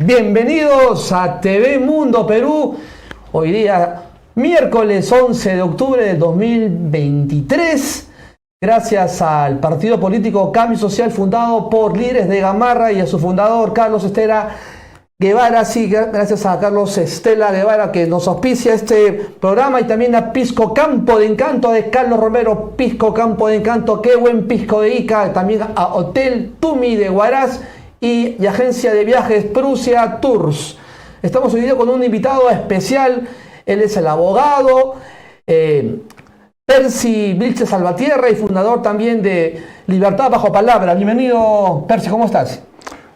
Bienvenidos a TV Mundo Perú. Hoy día, miércoles 11 de octubre de 2023. Gracias al partido político Cambio Social fundado por líderes de Gamarra y a su fundador Carlos Estela Guevara. Sí, gracias a Carlos Estela Guevara que nos auspicia este programa, y también a Pisco Campo de Encanto de Carlos Romero. Pisco Campo de Encanto, qué buen pisco de Ica. También a Hotel Tumi de Huaraz y agencia de viajes Prusia Tours. Estamos hoy día con un invitado especial. Él es el abogado Percy Vilches Salvatierra y fundador también de Libertad Bajo Palabra. Bienvenido, Percy, ¿cómo estás?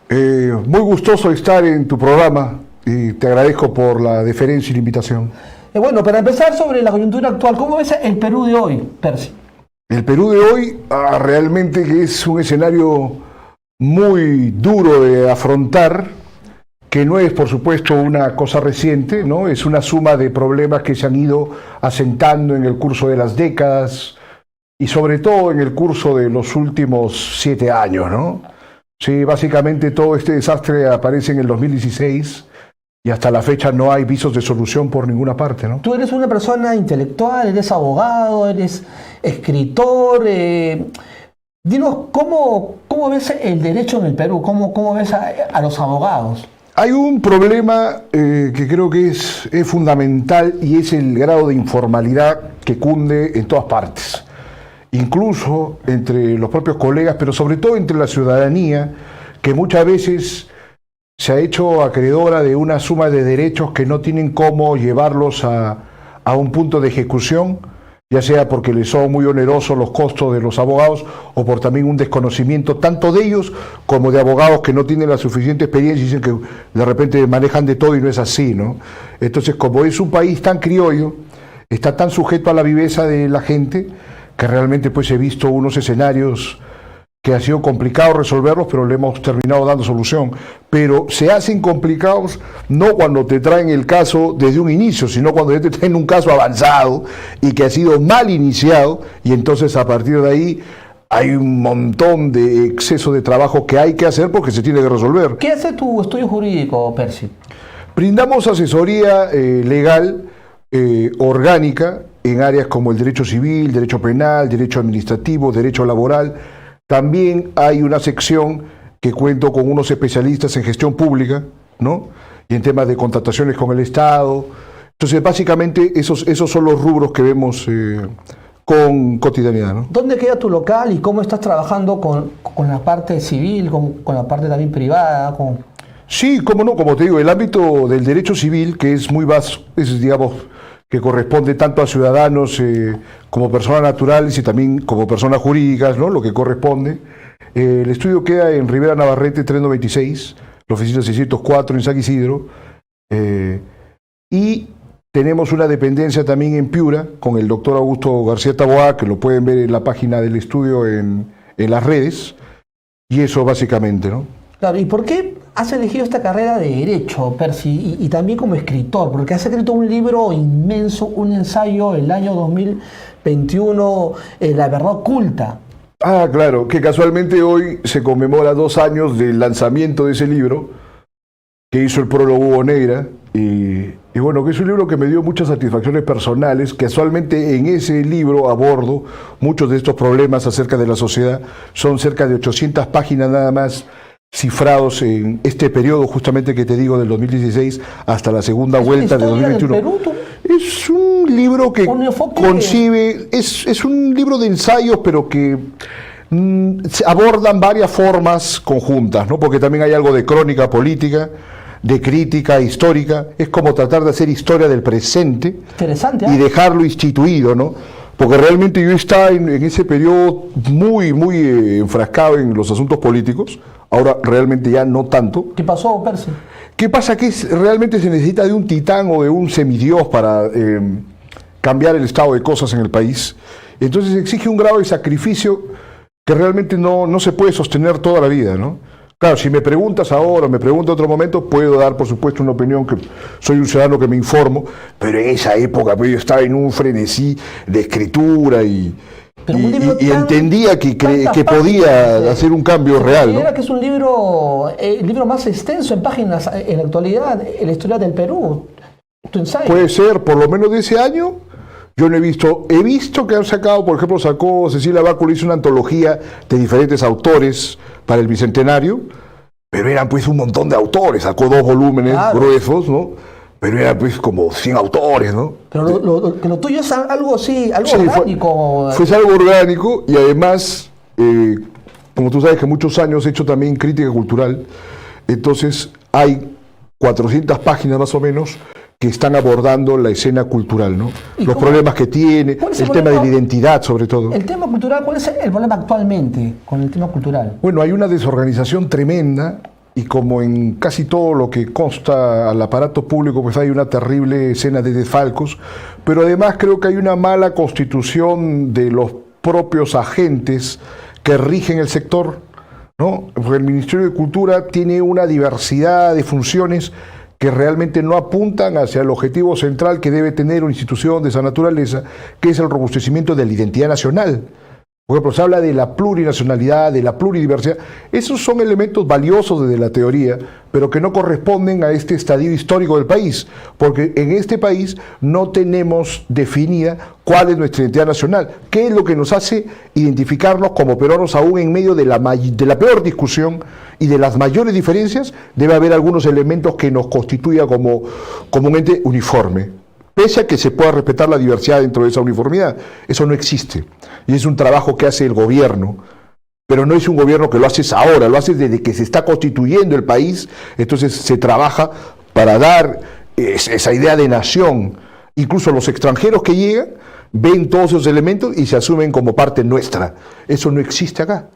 Muy gustoso estar en tu programa y te agradezco por la deferencia y la invitación. Bueno, para empezar, sobre la coyuntura actual, ¿cómo ves el Perú de hoy, Percy? El Perú de hoy realmente que es un escenario muy duro de afrontar, que no es por supuesto una cosa reciente, ¿no? Es una suma de problemas que se han ido asentando en el curso de las décadas y sobre todo en el curso de los últimos 7 años, ¿no? Sí, básicamente todo este desastre aparece en el 2016 y hasta la fecha no hay visos de solución por ninguna parte, ¿no? Tú eres una persona intelectual, eres abogado, eres escritor. Dinos, ¿cómo ves el derecho en el Perú? ¿Cómo ves a los abogados? Hay un problema que creo que es fundamental, y es el grado de informalidad que cunde en todas partes. Incluso entre los propios colegas, pero sobre todo entre la ciudadanía, que muchas veces se ha hecho acreedora de una suma de derechos que no tienen cómo llevarlos a un punto de ejecución, ya sea porque les son muy onerosos los costos de los abogados o por también un desconocimiento tanto de ellos como de abogados que no tienen la suficiente experiencia y dicen que de repente manejan de todo y no es así, ¿no? Entonces, como es un país tan criollo, está tan sujeto a la viveza de la gente, que realmente pues he visto unos escenarios que ha sido complicado resolverlos, pero le hemos terminado dando solución. Pero se hacen complicados no cuando te traen el caso desde un inicio, sino cuando ya te traen un caso avanzado y que ha sido mal iniciado, y entonces a partir de ahí hay un montón de exceso de trabajo que hay que hacer porque se tiene que resolver. ¿Qué hace tu estudio jurídico, Percy? Brindamos asesoría legal orgánica en áreas como el derecho civil, derecho penal, derecho administrativo, derecho laboral. También hay una sección que cuento con unos especialistas en gestión pública, ¿no? Y en temas de contrataciones con el Estado. Entonces, básicamente, esos son los rubros que vemos con cotidianidad, ¿no? ¿Dónde queda tu local y cómo estás trabajando con la parte civil, con la parte también privada? Sí, cómo no, como te digo, el ámbito del derecho civil, que es muy vasto, es, digamos, que corresponde tanto a ciudadanos como personas naturales y también como personas jurídicas, ¿no? Lo que corresponde. El estudio queda en Rivera Navarrete 396, la oficina 604 en San Isidro, y tenemos una dependencia también en Piura con el doctor Augusto García Taboada, que lo pueden ver en la página del estudio en las redes, y eso básicamente, ¿no? Claro, ¿y por qué has elegido esta carrera de Derecho, Percy, y también como escritor? Porque has escrito un libro inmenso, un ensayo el año 2021, La verdad oculta. Ah, claro, que casualmente hoy se conmemora 2 años del lanzamiento de ese libro, que hizo el prólogo Hugo Neira, y bueno, que es un libro que me dio muchas satisfacciones personales. Casualmente en ese libro abordo muchos de estos problemas acerca de la sociedad. Son cerca de 800 páginas nada más, cifrados en este periodo justamente que te digo, del 2016 hasta la segunda vuelta de 2021. Es un libro que concibe, es un libro de ensayos, pero que abordan varias formas conjuntas, ¿no? Porque también hay algo de crónica política, de crítica histórica. Es como tratar de hacer historia del presente. Interesante, y dejarlo instituido, ¿no? Porque realmente yo estaba en ese periodo muy enfrascado en los asuntos políticos. Ahora realmente ya no tanto. ¿Qué pasó, Percy? ¿Qué pasa? Que realmente se necesita de un titán o de un semidios para cambiar el estado de cosas en el país. Entonces exige un grado de sacrificio que realmente no se puede sostener toda la vida, ¿no? Claro, si me preguntas ahora, me preguntas en otro momento, puedo dar, por supuesto, una opinión, que soy un ciudadano que me informo, pero en esa época pues, yo estaba en un frenesí de escritura y Pero un libro y entendía que tantas podía páginas, hacer un cambio real, ¿no? Que es un libro, el libro más extenso en páginas en la actualidad, en la historia del Perú. Tu ensayo. Puede ser, por lo menos de ese año. Yo no he visto que han sacado, por ejemplo, sacó Cecilia Báculo, hizo una antología de diferentes autores para el Bicentenario, pero eran pues un montón de autores, sacó 2 volúmenes gruesos, ¿no? Pero eran pues como 100 autores, ¿no? Pero lo tuyo es algo así, algo orgánico. Fue algo orgánico y además, como tú sabes que muchos años he hecho también crítica cultural, entonces hay 400 páginas más o menos que están abordando la escena cultural, ¿no? Los problemas que tiene, el tema de la identidad sobre todo. El tema cultural, ¿cuál es el problema actualmente con el tema cultural? Bueno, hay una desorganización tremenda y como en casi todo lo que consta al aparato público, pues hay una terrible escena de desfalcos, pero además creo que hay una mala constitución de los propios agentes que rigen el sector, ¿no? Porque el Ministerio de Cultura tiene una diversidad de funciones que realmente no apuntan hacia el objetivo central que debe tener una institución de esa naturaleza, que es el robustecimiento de la identidad nacional. Por ejemplo, se habla de la plurinacionalidad, de la pluridiversidad. Esos son elementos valiosos desde la teoría, pero que no corresponden a este estadio histórico del país, porque en este país no tenemos definida cuál es nuestra identidad nacional, qué es lo que nos hace identificarnos como peruanos aún en medio de la peor discusión y de las mayores diferencias. Debe haber algunos elementos que nos constituya como un ente uniforme. Pese a que se pueda respetar la diversidad dentro de esa uniformidad, eso no existe. Y es un trabajo que hace el gobierno, pero no es un gobierno que lo haces ahora, lo haces desde que se está constituyendo el país. Entonces se trabaja para dar esa idea de nación. Incluso los extranjeros que llegan ven todos esos elementos y se asumen como parte nuestra. Eso no existe acá,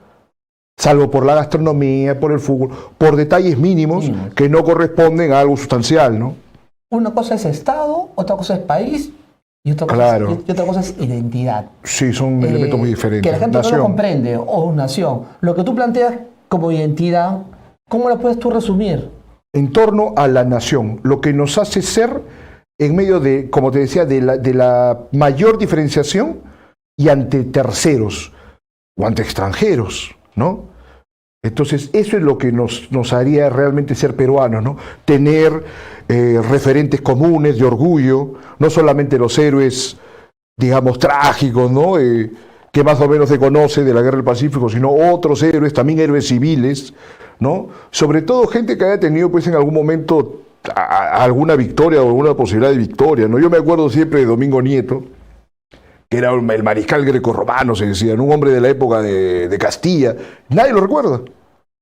salvo por la gastronomía, por el fútbol, por detalles mínimos que no corresponden a algo sustancial, ¿no? Una cosa es Estado, otra cosa es país y otra cosa es identidad. Sí, son elementos muy diferentes. Que la gente no lo comprende, o nación. Lo que tú planteas como identidad, ¿cómo lo puedes tú resumir? En torno a la nación, lo que nos hace ser en medio de, como te decía, de la mayor diferenciación y ante terceros o ante extranjeros, ¿no? Entonces, eso es lo que nos haría realmente ser peruanos, ¿no? Tener referentes comunes de orgullo, no solamente los héroes, digamos, trágicos, ¿no? Que más o menos se conoce de la Guerra del Pacífico, sino otros héroes, también héroes civiles, ¿no? Sobre todo gente que haya tenido, pues, en algún momento alguna victoria o alguna posibilidad de victoria, ¿no? Yo me acuerdo siempre de Domingo Nieto, que era el mariscal grecorromano, se decía, un hombre de la época de Castilla. Nadie lo recuerda,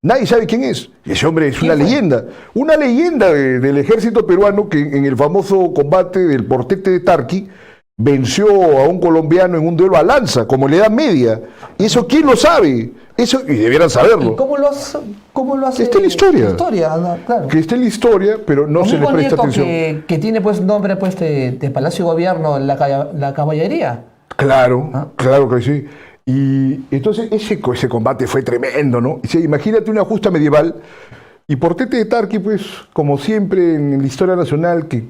nadie sabe quién es. Y ese hombre es una leyenda del ejército peruano que en el famoso combate del Portete de Tarqui venció a un colombiano en un duelo a lanza, como en la Edad Media. ¿Y eso quién lo sabe? Eso, y debieran saberlo. ¿Y cómo lo hace? Que esté en la historia. Claro. Que esté en la historia, pero no se le presta atención. Que tiene pues nombre pues de Palacio de Gobierno, la caballería. Claro, claro que sí. Y entonces ese combate fue tremendo, ¿no? O sea, imagínate una justa medieval y Portete de Tarqui, pues, como siempre en la historia nacional, que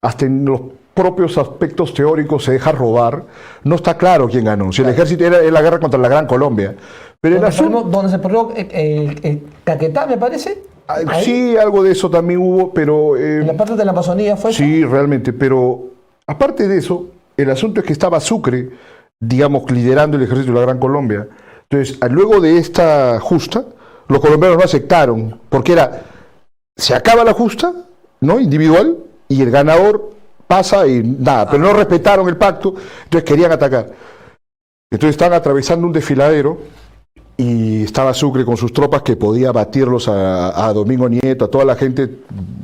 hasta en los propios aspectos teóricos se deja robar, no está claro quién ganó. Si el ejército era la guerra contra la Gran Colombia. Pero donde se perdió el Caquetá, me parece. Sí, algo de eso también hubo, pero... ¿En la parte de la Amazonía fue eso? Sí, realmente, pero aparte de eso, el asunto es que estaba Sucre, digamos, liderando el ejército de la Gran Colombia. Entonces, luego de esta justa, los colombianos no aceptaron, porque se acaba la justa, ¿no? Individual, y el ganador pasa y nada, pero no respetaron el pacto, entonces querían atacar. Entonces estaban atravesando un desfiladero y estaba Sucre con sus tropas que podía batirlos a Domingo Nieto, a toda la gente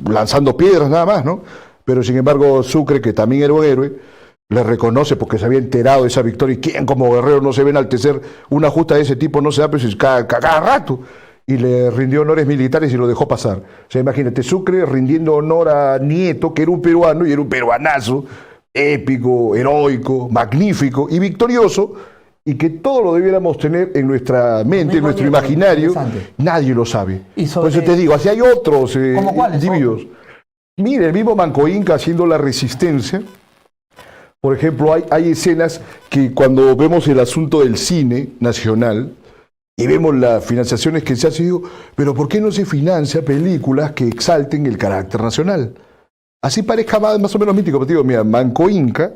lanzando piedras nada más, ¿no? Pero sin embargo Sucre, que también era un héroe, le reconoce porque se había enterado de esa victoria. ¿Y quién como guerrero no se ve enaltecer una justa de ese tipo? No se da, pues cada rato. Y le rindió honores militares y lo dejó pasar. O sea, imagínate, Sucre rindiendo honor a Nieto, que era un peruano y era un peruanazo, épico, heroico, magnífico y victorioso, y que todo lo debiéramos tener en nuestra mente, en nuestro imaginario. Nadie lo sabe. Por eso te digo, así hay otros individuos. Mira, el mismo Manco Inca haciendo la resistencia. Por ejemplo, hay escenas que cuando vemos el asunto del cine nacional y vemos las financiaciones que se han sido, pero ¿por qué no se financia películas que exalten el carácter nacional? Así parezca más o menos mítico, pero digo, mira, Manco Inca,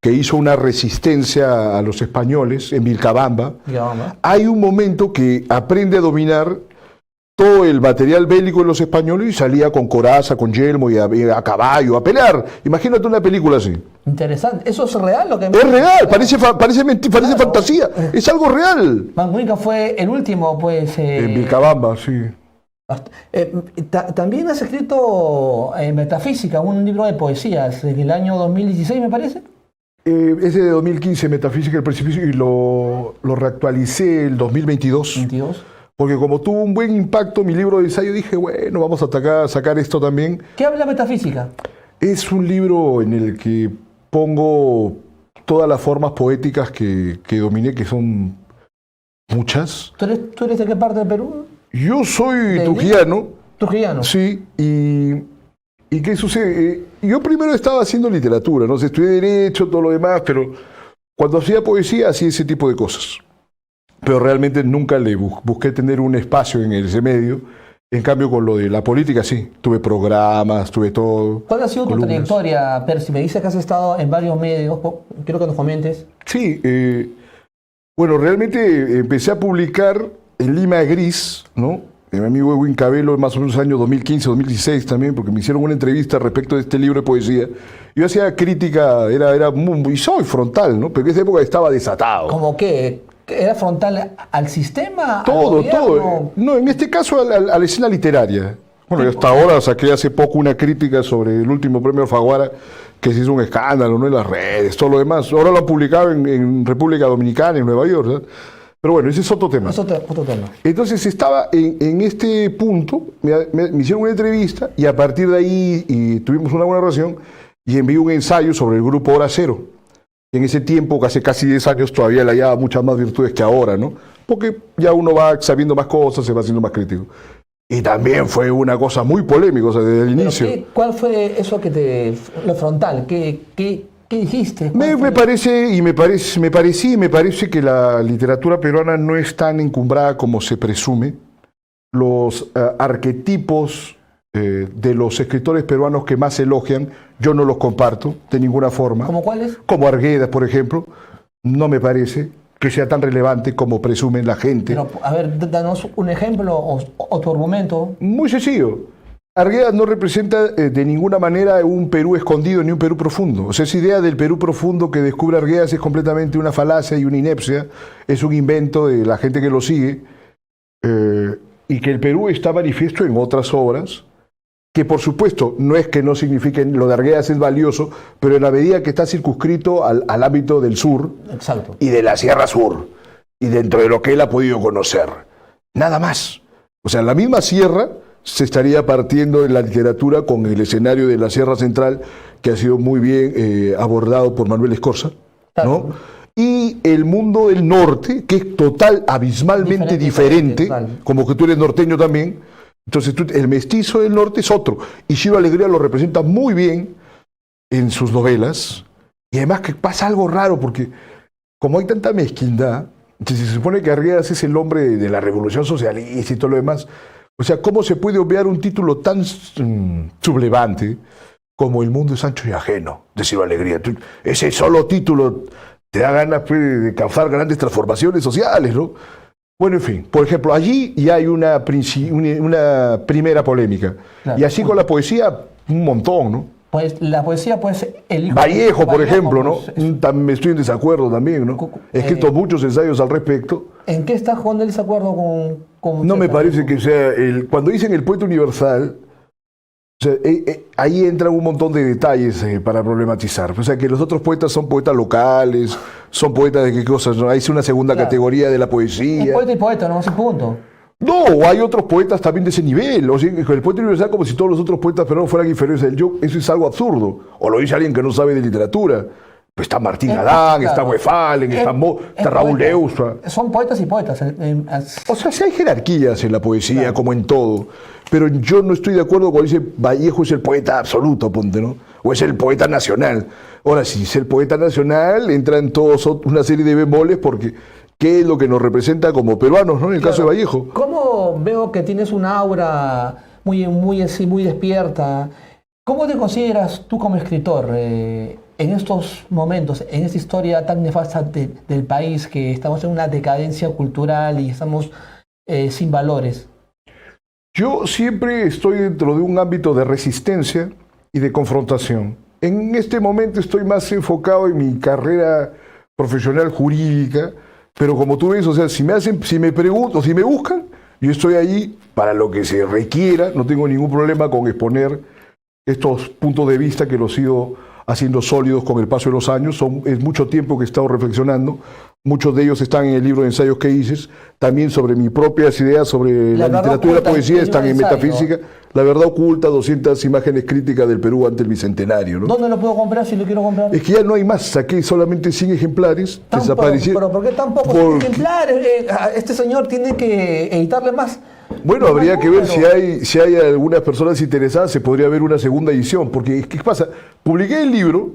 que hizo una resistencia a los españoles en Vilcabamba, hay un momento que aprende a dominar todo el material bélico de los españoles y salía con coraza, con yelmo y a caballo, a pelear. Imagínate una película así. Interesante. ¿Eso es real lo que Es real, parece fantasía, es algo real. Manco Inca fue el último, pues... En Vilcabamba, sí. También has escrito Metafísica, un libro de poesías, desde el año 2016, me parece. Ese de 2015, Metafísica del Precipicio, y lo reactualicé el 2022. Porque como tuvo un buen impacto mi libro de ensayo, dije, bueno, vamos a sacar esto también. ¿Qué habla Metafísica? Es un libro en el que pongo todas las formas poéticas que dominé, que son muchas. ¿Tú eres de qué parte del Perú? Yo soy trujillano. ¿Trujillano? Sí, ¿y qué sucede? Yo primero estaba haciendo literatura, ¿no? Estudié Derecho, todo lo demás, pero cuando hacía poesía hacía ese tipo de cosas. Pero realmente nunca le busqué tener un espacio en ese medio. En cambio, con lo de la política, sí. Tuve programas, tuve todo. ¿Cuál ha sido tu trayectoria, Percy? Me dices que has estado en varios medios. Quiero que nos comentes. Sí. Bueno, realmente empecé a publicar en Lima Gris, ¿no? Mi amigo Edwin Cabello, más o menos año 2015, 2016 también, porque me hicieron una entrevista respecto de este libro de poesía. Yo hacía crítica, era muy, soy frontal, ¿no? Pero en esa época estaba desatado. ¿Cómo qué? ¿Era frontal al sistema? Todo, todo. No, en este caso a la escena literaria. Bueno, y hasta ahora saqué hace poco una crítica sobre el último premio Alfaguara, que se hizo un escándalo, ¿no? En las redes, todo lo demás. Ahora lo han publicado en República Dominicana, en Nueva York, ¿verdad? Pero bueno, ese es otro tema. Es otro tema. Entonces estaba en este punto, me hicieron una entrevista y a partir de ahí tuvimos una buena relación y envié un ensayo sobre el grupo Hora Cero. En ese tiempo, hace casi 10 años, todavía le hallaba muchas más virtudes que ahora, ¿no? Porque ya uno va sabiendo más cosas, se va haciendo más crítico. Y también fue una cosa muy polémica, o sea, desde el inicio. ¿Cuál fue eso lo frontal? ¿Qué dijiste? Me parece que la literatura peruana no es tan encumbrada como se presume. Los arquetipos de los escritores peruanos que más elogian, yo no los comparto de ninguna forma. ¿Cómo cuáles? Como Arguedas, por ejemplo. No me parece que sea tan relevante como presumen la gente. Pero, a ver, danos un ejemplo o tu argumento. Muy sencillo. Arguedas no representa de ninguna manera un Perú escondido ni un Perú profundo. O sea, esa idea del Perú profundo que descubre Arguedas es completamente una falacia y una inepcia. Es un invento de la gente que lo sigue. Y que el Perú está manifiesto en otras obras, que por supuesto no es que no signifiquen, lo de Arguedas es valioso, pero en la medida que está circunscrito al ámbito del sur. Exacto. Y de la Sierra Sur, y dentro de lo que él ha podido conocer. Nada más. O sea, la misma sierra se estaría partiendo en la literatura con el escenario de la Sierra Central, que ha sido muy bien abordado por Manuel Escorza, ¿no? Y el mundo del norte, que es abismalmente diferente, como que tú eres norteño también. Entonces el mestizo del norte es otro. Y Ciro Alegría lo representa muy bien en sus novelas. Y además que pasa algo raro, porque como hay tanta mezquindad, que se supone que Arguedas es el hombre de la revolución socialista y todo lo demás. O sea, ¿cómo se puede obviar un título tan sublevante como El mundo es ancho y ajeno, de Ciro Alegría? Ese solo título te da ganas de causar grandes transformaciones sociales, ¿no? Bueno, en fin, por ejemplo, allí ya hay una primera polémica. Claro. Y así con la poesía, un montón, ¿no? Pues la poesía, pues, el hijo Vallejo, por ejemplo, ¿no? Me estoy en desacuerdo también, ¿no? He escrito muchos ensayos al respecto. ¿En qué está jugando el desacuerdo con no me parece que sea cuando dicen el poeta universal, o sea, ahí entran un montón de detalles para problematizar. O sea, que los otros poetas son poetas locales, son poetas de qué cosas, ¿no? Ahí es una segunda categoría de la poesía. Es poeta y poeta, ¿no? Ese punto. No, hay otros poetas también de ese nivel. O sea, el poeta universal como si todos los otros poetas peruanos fueran inferiores a él. Eso es algo absurdo. O lo dice alguien que no sabe de literatura. Pues está Martín Adán, claro. está Westphalen, está Raúl poeta. Neustra. Son poetas y poetas. O sea, sí hay jerarquías en la poesía, Claro. como en todo. Pero yo no estoy de acuerdo cuando dice Vallejo es el poeta absoluto, ponte, ¿no? O es el poeta nacional. Ahora, si es el poeta nacional, entran todos una serie de bemoles porque ¿qué es lo que nos representa como peruanos, ¿no? En el caso de Vallejo. ¿Cómo veo que tienes una aura muy despierta? ¿Cómo te consideras tú como escritor en estos momentos, en esta historia tan nefasta del país, que estamos en una decadencia cultural y estamos sin valores? Yo siempre estoy dentro de un ámbito de resistencia y de confrontación. En este momento estoy más enfocado en mi carrera profesional jurídica, pero como tú ves, o sea, si me preguntan, si me buscan, yo estoy ahí para lo que se requiera, no tengo ningún problema con exponer estos puntos de vista que los he ido haciendo sólidos con el paso de los años. Es mucho tiempo que he estado reflexionando. Muchos de ellos están en el libro de ensayos que hice, también sobre mis propias ideas sobre la literatura y la poesía, están en Metafísica. La verdad oculta, 200 imágenes críticas del Perú ante el Bicentenario, ¿no? ¿Dónde lo puedo comprar si lo quiero comprar? Es que ya no hay más, saqué solamente 100 ejemplares, desaparecieron. ¿Pero por qué tan pocos ejemplares? Este señor tiene que editarle más. Bueno, habría que ver si hay algunas personas interesadas, se podría ver una segunda edición, porque ¿qué pasa? Publiqué el libro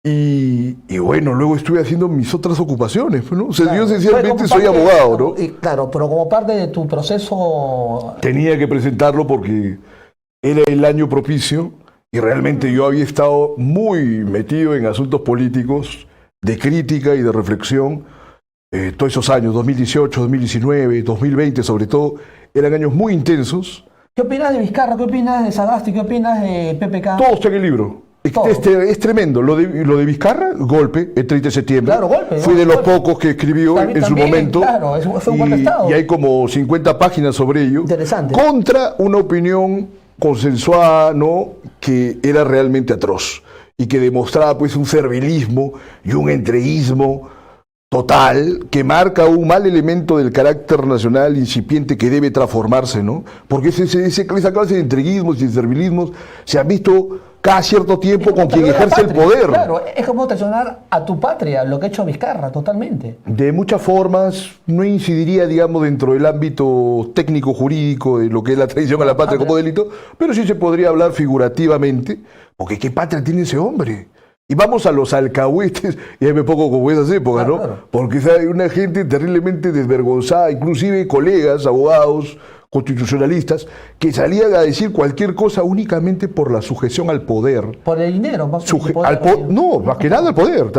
y bueno, luego estuve haciendo mis otras ocupaciones, ¿no? O sea, Claro, yo sencillamente soy abogado, ¿no? Claro, pero como parte de tu proceso... Tenía que presentarlo porque era el año propicio y realmente yo había estado muy metido en asuntos políticos, de crítica y de reflexión. Todos esos años, 2018, 2019, 2020 sobre todo, eran años muy intensos. ¿Qué opinas de Vizcarra? ¿Qué opinas de Sagasti? ¿Qué opinas de PPK? Todo está en el libro. Todo. Es tremendo. Lo de Vizcarra, golpe, el 30 de septiembre. Claro, golpe. Fui de los golpe. pocos que escribió en su También, momento. Claro, fue un golpe de Estado. Y hay como 50 páginas sobre ello. Interesante. Contra una opinión consensuada, ¿no? Que era realmente atroz. Y que demostraba pues un servilismo y un entreguismo total, que marca un mal elemento del carácter nacional incipiente que debe transformarse, ¿no? Porque esa clase de entreguismos y de servilismos se han visto cada cierto tiempo con quien ejerce el poder. Claro, es como traicionar a tu patria, lo que ha hecho Vizcarra, totalmente. De muchas formas, no incidiría, digamos, dentro del ámbito técnico-jurídico de lo que es la traición a la patria como delito, pero sí se podría hablar figurativamente, porque ¿qué patria tiene ese hombre? Y vamos a los alcahuetes, y ahí me pongo como esas épocas, ¿no? Claro. Porque hay una gente terriblemente desvergonzada, inclusive colegas, abogados, constitucionalistas, que salían a decir cualquier cosa únicamente por la sujeción al poder. Por el dinero. Más que el poder, No, más que nada al poder.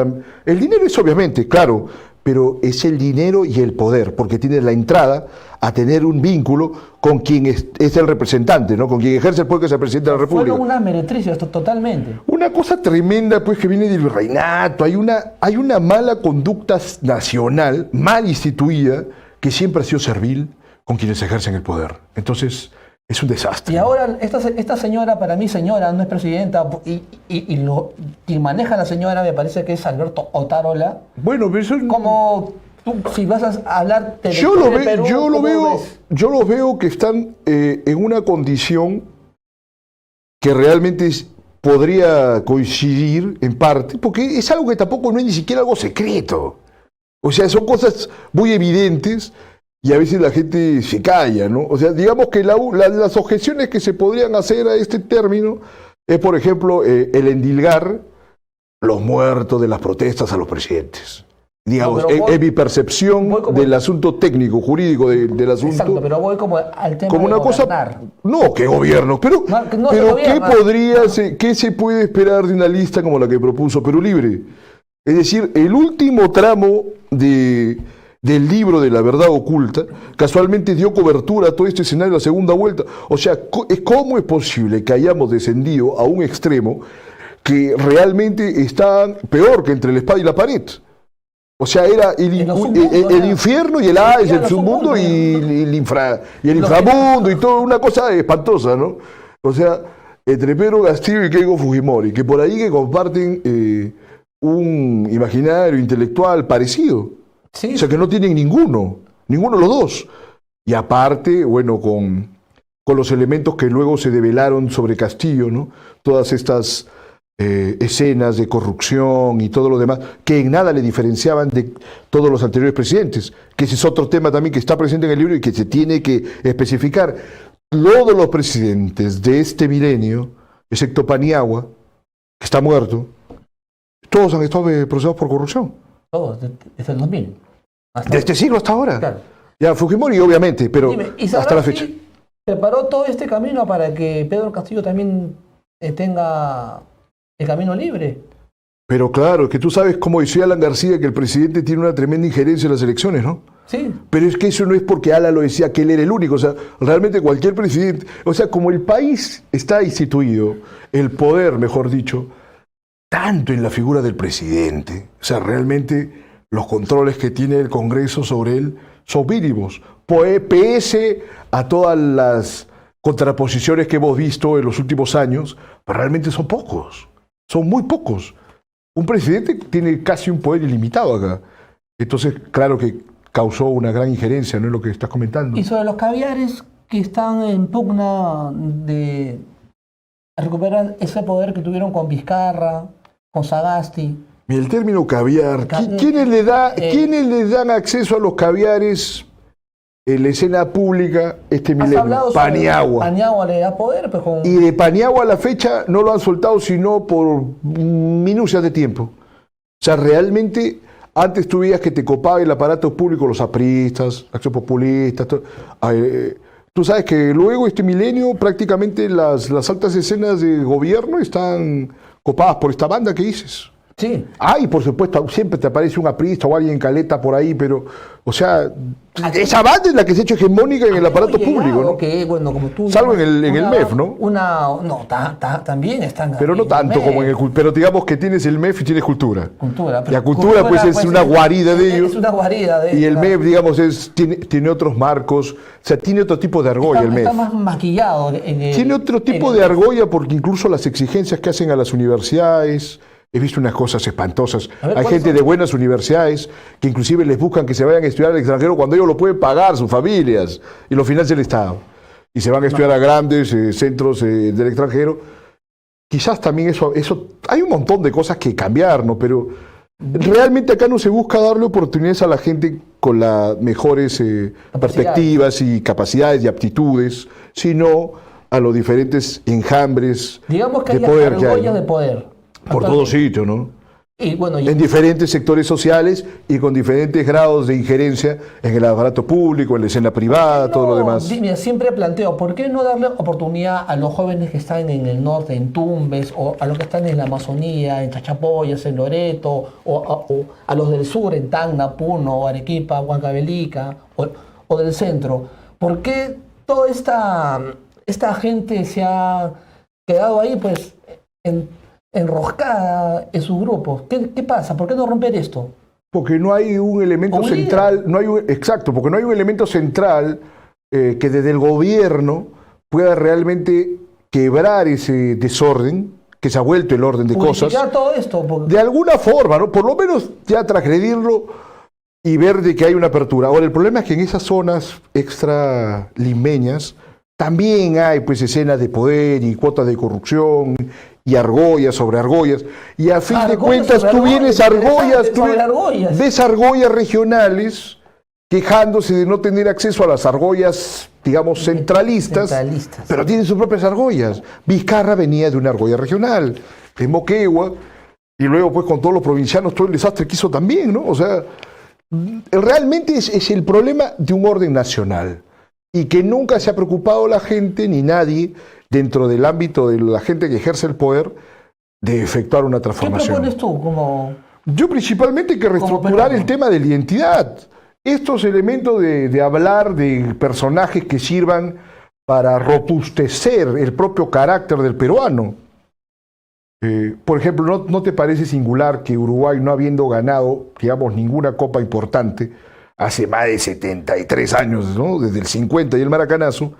El dinero es obviamente, claro, pero es el dinero y el poder, porque tienes la entrada a tener un vínculo con quien es el representante, ¿no? Con quien ejerce el poder, que es el presidente de la República. Fueron unas meretricias, totalmente. Una cosa tremenda, pues, que viene del virreinato. Hay una mala conducta nacional, mal instituida, que siempre ha sido servil con quienes ejercen el poder. Entonces, es un desastre. Y ahora, esta señora, para mí señora, no es presidenta, quien maneja a la señora me parece que es Alberto Otárola. Bueno, pero eso... Como tú, si vas a hablar de Yo Perú, los veo que están en una condición que realmente podría coincidir en parte, porque es algo que tampoco no es ni siquiera algo secreto. O sea, son cosas muy evidentes y a veces la gente se calla, ¿no? O sea, digamos que las objeciones que se podrían hacer a este término es, por ejemplo, el endilgar los muertos de las protestas a los presidentes. Digamos, No, en mi percepción del asunto técnico, jurídico del asunto. Exacto, pero voy como al tema como de una gobernar. cosa. No, ¿qué gobierno? Pero, No se pero gobierna. ¿qué se puede esperar de una lista como la que propuso Perú Libre? Es decir, el último tramo del libro de La Verdad Oculta casualmente dio cobertura a todo este escenario de la segunda vuelta. O sea, ¿cómo es posible que hayamos descendido a un extremo que realmente está peor que entre la espada y la pared? O sea, era el infierno y el Hades, el submundo y el inframundo y todo, una cosa espantosa, ¿no? O sea, entre Pedro Castillo y Keiko Fujimori, que por ahí que comparten un imaginario intelectual parecido. Sí. O sea, que no tienen ninguno de los dos. Y aparte, bueno, con los elementos que luego se develaron sobre Castillo, ¿no? Todas estas escenas de corrupción y todo lo demás, que en nada le diferenciaban de todos los anteriores presidentes, que ese es otro tema también que está presente en el libro y que se tiene que especificar. Todos los presidentes de este milenio, excepto Paniagua, que está muerto, todos han estado procesados por corrupción. Todos, desde el 2000. De este siglo hasta ahora. Claro. Ya Fujimori obviamente, pero Dime, ¿y hasta la fecha. preparó todo este camino para que Pedro Castillo también tenga el camino libre? Pero claro, que tú sabes, como decía Alan García, que el presidente tiene una tremenda injerencia en las elecciones, ¿no? Sí. Pero es que eso no es porque Alan lo decía, que él era el único. O sea, realmente cualquier presidente... O sea, como el país está instituido, el poder, mejor dicho, tanto en la figura del presidente, o sea, realmente los controles que tiene el Congreso sobre él son mínimos. Pese a todas las contraposiciones que hemos visto en los últimos años, pero realmente son pocos, son muy pocos. Un presidente tiene casi un poder ilimitado acá. Entonces, claro que causó una gran injerencia, ¿no? Es lo que estás comentando. Y sobre los caviares que están en pugna de recuperar ese poder que tuvieron con Vizcarra, con Sagasti. Mira, el término caviar, ¿quiénes le dan acceso a los caviares en la escena pública este milenio? Paniagua. Paniagua le da poder, pues con... Y de Paniagua a la fecha no lo han soltado sino por minucias de tiempo. O sea, realmente antes tú veías que te copaba el aparato público, los apristas, Acción Populista. Tú sabes que luego este milenio prácticamente las altas escenas de gobierno están copadas por esta banda que dices. Sí. Y por supuesto, siempre te aparece un aprista o alguien caleta por ahí, pero, o sea, esa banda es la que se ha hecho hegemónica en el aparato público, ¿no? Que, bueno, como tú, salvo en el MEF, ¿no? También están. Pero no tanto como en el... Pero digamos que tienes el MEF y tienes cultura. Cultura. Y la cultura, pues, es una guarida de ellos. Es una guarida de ellos. Y el MEF, digamos, tiene otros marcos, o sea, tiene otro tipo de argolla el MEF. Está más maquillado. Tiene otro tipo de argolla porque incluso las exigencias que hacen a las universidades... He visto unas cosas espantosas. Hay gente de buenas universidades que inclusive les buscan que se vayan a estudiar al extranjero cuando ellos lo pueden pagar, sus familias, y lo financia el Estado. Y se van a estudiar a grandes centros del extranjero. Quizás también eso... Hay un montón de cosas que cambiar, ¿no? Pero realmente acá no se busca darle oportunidades a la gente con las mejores perspectivas y capacidades y aptitudes, sino a los diferentes enjambres digamos que de hay poder que hay, ¿no? de poder. Por todo sitio, ¿no? Y bueno, en diferentes sectores sociales y con diferentes grados de injerencia en el aparato público, en la escena privada, todo lo demás. Mira, siempre planteo, ¿por qué no darle oportunidad a los jóvenes que están en el norte, en Tumbes, o a los que están en la Amazonía, en Chachapoyas, en Loreto, o a los del sur, en Tacna, Puno, Arequipa, Huancavelica, o del centro? ¿Por qué toda esta gente se ha quedado ahí, pues, enroscada en sus grupos? ¿Qué pasa? ¿Por qué no romper esto? Porque no hay un elemento central, exacto, porque no hay un elemento central que desde el gobierno pueda realmente quebrar ese desorden, que se ha vuelto el orden de cosas. Todo esto. De alguna forma, ¿no? Por lo menos ya transgredirlo y ver de que hay una apertura. Ahora, el problema es que en esas zonas extra limeñas también hay pues escenas de poder y cuotas de corrupción y argollas sobre argollas, y a fin de cuentas tú vienes ves argollas regionales quejándose de no tener acceso a las argollas, digamos, centralistas, pero tienen sus propias argollas. Vizcarra venía de una argolla regional, de Moquegua, y luego pues con todos los provincianos todo el desastre que hizo también, ¿no? O sea, realmente es el problema de un orden nacional, y que nunca se ha preocupado la gente, ni nadie, dentro del ámbito de la gente que ejerce el poder, de efectuar una transformación. ¿Qué propones tú? Yo principalmente que reestructurar el tema de la identidad. Estos elementos de hablar de personajes que sirvan para robustecer el propio carácter del peruano. Por ejemplo, ¿no te parece singular que Uruguay, no habiendo ganado, digamos, ninguna copa importante, hace más de 73 años, ¿no? Desde el 50 y el Maracanazo,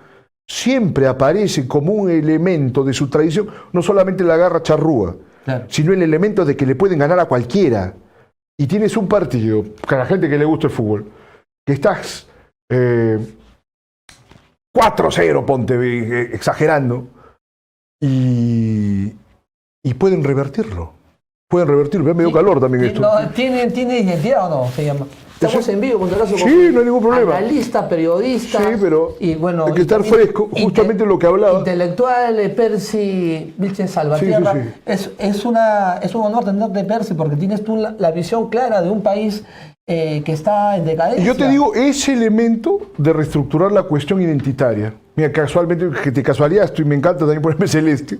siempre aparece como un elemento de su tradición, no solamente la garra charrúa, claro, sino el elemento de que le pueden ganar a cualquiera. Y tienes un partido, para la gente que le gusta el fútbol, que estás 4-0, ponte, exagerando, y y pueden revertirlo. Pueden revertirlo. Me dio calor también esto. No, ¿tiene identidad o no? Se llama. Estamos en vivo, con todo caso. Sí, no hay ningún problema. Analista, periodista. Sí, pero y bueno, hay que estar fresco, justamente lo que hablaba. Intelectual, Percy Vilches Salvatierra. Sí. Es un honor tenerte, Percy, porque tienes tú la visión clara de un país que está en decadencia. Y yo te digo, ese elemento de reestructurar la cuestión identitaria. Mira, casualmente, que de casualidad estoy, me encanta también ponerme celeste.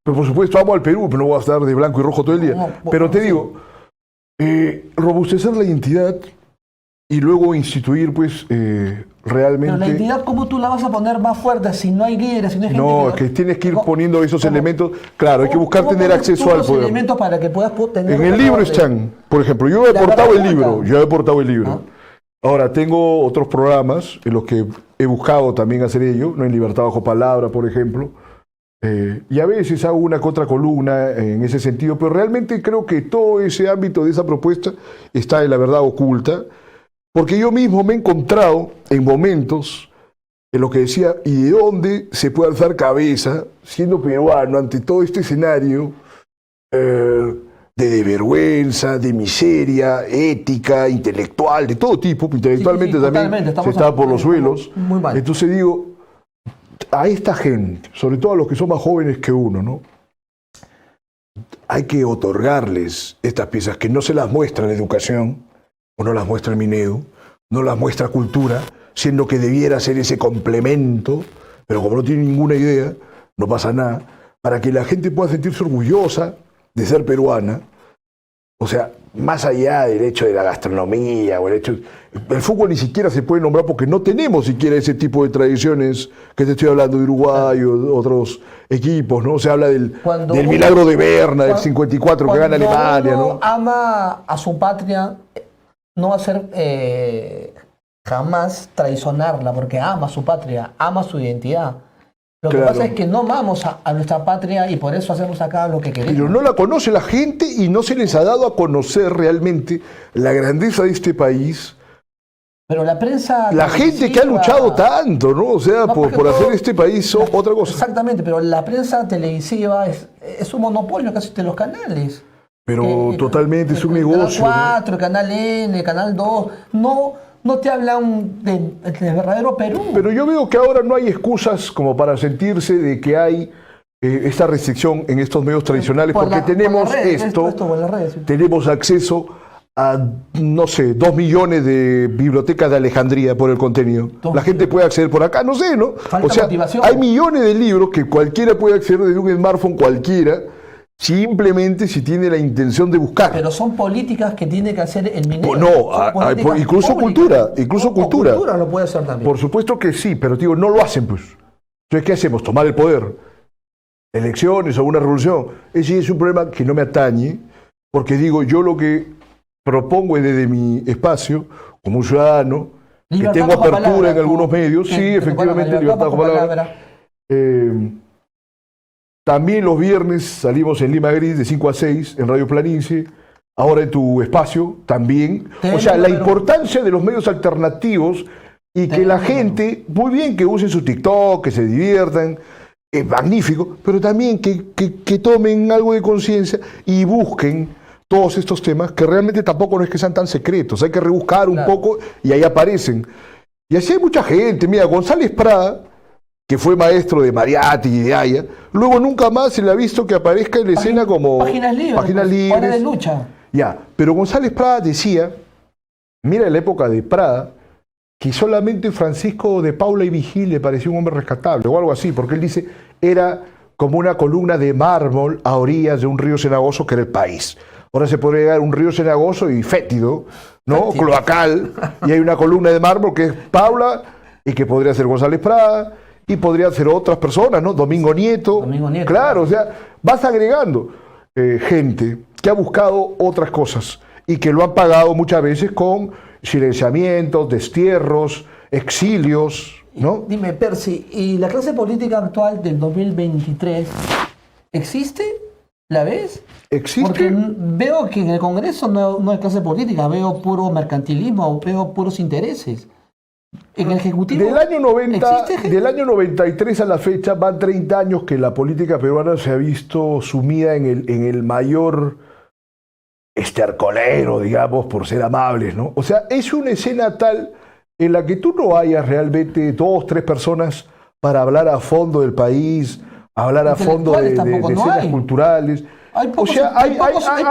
Pero por supuesto amo al Perú, pero no voy a estar de blanco y rojo todo el día. Pero te digo, robustecer la identidad y luego instituir, pues, realmente... Pero la identidad, ¿cómo tú la vas a poner más fuerte si no hay líderes, si no hay gente? No, es que tienes que ir poniendo esos elementos. Claro, hay que buscar tener acceso al poder. Elementos para que puedas tener... En el libro están, por ejemplo, yo he aportado el libro. Ahora, tengo otros programas en los que he buscado también hacer ello, no en Libertad Bajo Palabra, por ejemplo. Y a veces hago una que otra columna en ese sentido, pero realmente creo que todo ese ámbito de esa propuesta está en la verdad oculta, porque yo mismo me he encontrado en momentos en los que decía, ¿y de dónde se puede alzar cabeza, siendo peruano, ante todo este escenario de vergüenza, de miseria, ética, intelectual, de todo tipo? Intelectualmente también se está por los suelos. Muy mal. Entonces digo, a esta gente, sobre todo a los que son más jóvenes que uno, ¿no? Hay que otorgarles estas piezas que no se las muestra la educación, o no las muestra el Minedu, no las muestra cultura, siendo que debiera ser ese complemento, pero como no tiene ninguna idea, no pasa nada, para que la gente pueda sentirse orgullosa de ser peruana. O sea, más allá del hecho de la gastronomía o el hecho... El fútbol ni siquiera se puede nombrar porque no tenemos siquiera ese tipo de tradiciones que te estoy hablando de Uruguay o otros equipos, ¿no? Se habla del milagro de Berna, del 54 que gana Alemania, ¿no? Ama a su patria, no va a ser jamás traicionarla, porque ama a su patria, ama su identidad. Lo que pasa es que no amamos a nuestra patria y por eso hacemos acá lo que queremos. Pero no la conoce la gente y no se les ha dado a conocer realmente la grandeza de este país. Pero la prensa... La gente que ha luchado tanto, ¿no? O sea, por hacer este país otra cosa. Exactamente, pero la prensa televisiva es un monopolio casi de los canales. Pero totalmente, es un negocio. El Canal 4, el Canal N, el Canal 2, no te hablan de verdadero Perú. Pero yo veo que ahora no hay excusas como para sentirse de que hay esta restricción en estos medios tradicionales, porque tenemos tenemos acceso a, no sé, 2 millones de bibliotecas de Alejandría por el contenido. La gente puede acceder por acá, no sé, ¿no? Falta o sea, motivación. Hay millones de libros que cualquiera puede acceder desde un smartphone cualquiera, simplemente si tiene la intención de buscar. Pero son políticas que tiene que hacer el Minedu. No, incluso cultura. Cultura lo puede hacer también. Por supuesto que sí, pero digo, no lo hacen, pues. Entonces, ¿qué hacemos? Tomar el poder. Elecciones o una revolución. Ese es un problema que no me atañe, porque digo, yo lo que propongo es desde mi espacio, como un ciudadano, que tengo apertura en algunos medios. Sí, efectivamente, libertad bajo palabra. También los viernes salimos en Lima Gris de 5 a 6 en Radio Planince, ahora en tu espacio también. O sea, la importancia de los medios alternativos y que la gente, muy bien que usen su TikTok, que se diviertan, es magnífico, pero también que tomen algo de conciencia y busquen todos estos temas que realmente tampoco no es que sean tan secretos, hay que rebuscar un poco y ahí aparecen. Y así hay mucha gente, mira, González Prada, que fue maestro de Mariátegui y de Haya, luego nunca más se le ha visto que aparezca en la escena como Páginas Libres. Hora de lucha. Ya, pero González Prada decía, mira en la época de Prada, que solamente Francisco de Paula y Vigil le pareció un hombre rescatable, o algo así, porque él dice, era como una columna de mármol a orillas de un río cenagoso que era el país. Ahora se podría llegar a un río cenagoso y fétido, ¿no? Cloacal, y hay una columna de mármol que es Paula, y que podría ser González Prada, y podrían ser otras personas, ¿no? Domingo Nieto. Claro, o sea, vas agregando gente que ha buscado otras cosas y que lo han pagado muchas veces con silenciamientos, destierros, exilios, ¿no? Dime, Percy, ¿y la clase política actual del 2023 existe? ¿La ves? ¿Existe? Porque veo que en el Congreso no hay clase política, veo puro mercantilismo, veo puros intereses. en el Ejecutivo. Del año 90, ¿existe gente? del año 93 a la fecha van 30 años que la política peruana se ha visto sumida en el mayor estercolero, digamos, por ser amables, ¿no? O sea, es una escena tal en la que tú no hayas realmente 2, 3 personas para hablar a fondo del país, hablar a fondo de Tampoco no escenas hay. culturales. Hay pocos- O sea, hay pocos hay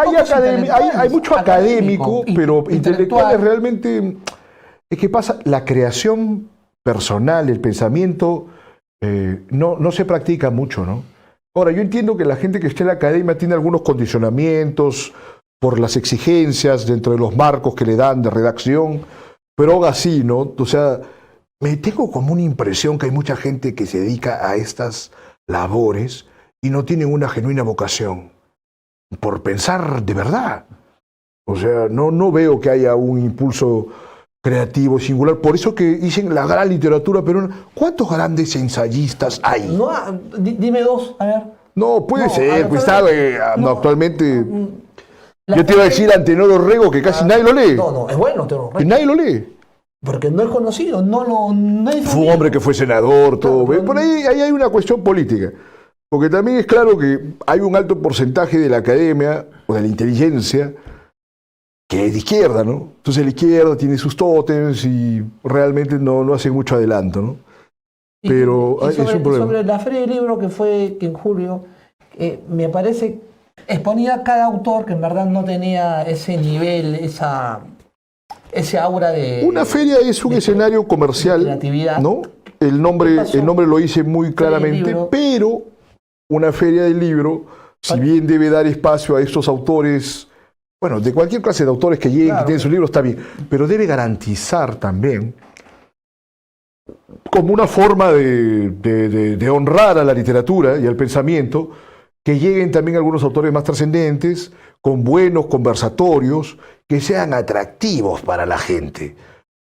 mucho académico, académico, pero intelectuales intelectual. realmente. Es que pasa, la creación personal, el pensamiento, no se practica mucho, ¿no? Ahora, yo entiendo que la gente que está en la academia tiene algunos condicionamientos por las exigencias dentro de los marcos que le dan de redacción, pero aún así, ¿no? O sea, me tengo como una impresión que hay mucha gente que se dedica a estas labores y no tienen una genuina vocación por pensar de verdad. O sea, no veo que haya un impulso creativo, singular. Por eso que dicen la gran literatura peruana. ¿Cuántos grandes ensayistas hay? No, dime dos, a ver. No, puede No, ser, pues está, no, actualmente. La Yo te iba a gente- decir Antenor Orrego que casi nadie lo lee. No, es bueno, Teodoro Que Rey, nadie lo lee. porque no es conocido, no es Fue un hombre que fue senador, todo. Claro, Por ahí hay una cuestión política. Porque también es claro que hay un alto porcentaje de la academia o de la inteligencia que es de izquierda, ¿no? Entonces la izquierda tiene sus tótems y realmente no hace mucho adelanto, ¿no? Pero y es un problema. sobre la Feria del Libro que fue en julio, me parece, exponía cada autor que en verdad no tenía ese nivel, ese aura de... Una feria es un de- escenario comercial, de creatividad. ¿no? ¿Qué El nombre pasó? lo dice muy claramente, libro. pero una feria del libro, si bien debe dar espacio a estos autores, bueno, de cualquier clase de autores que lleguen, Claro. que tienen sus libros, está bien, pero debe garantizar también, como una forma de honrar a la literatura y al pensamiento, que lleguen también algunos autores más trascendentes, con buenos conversatorios, que sean atractivos para la gente.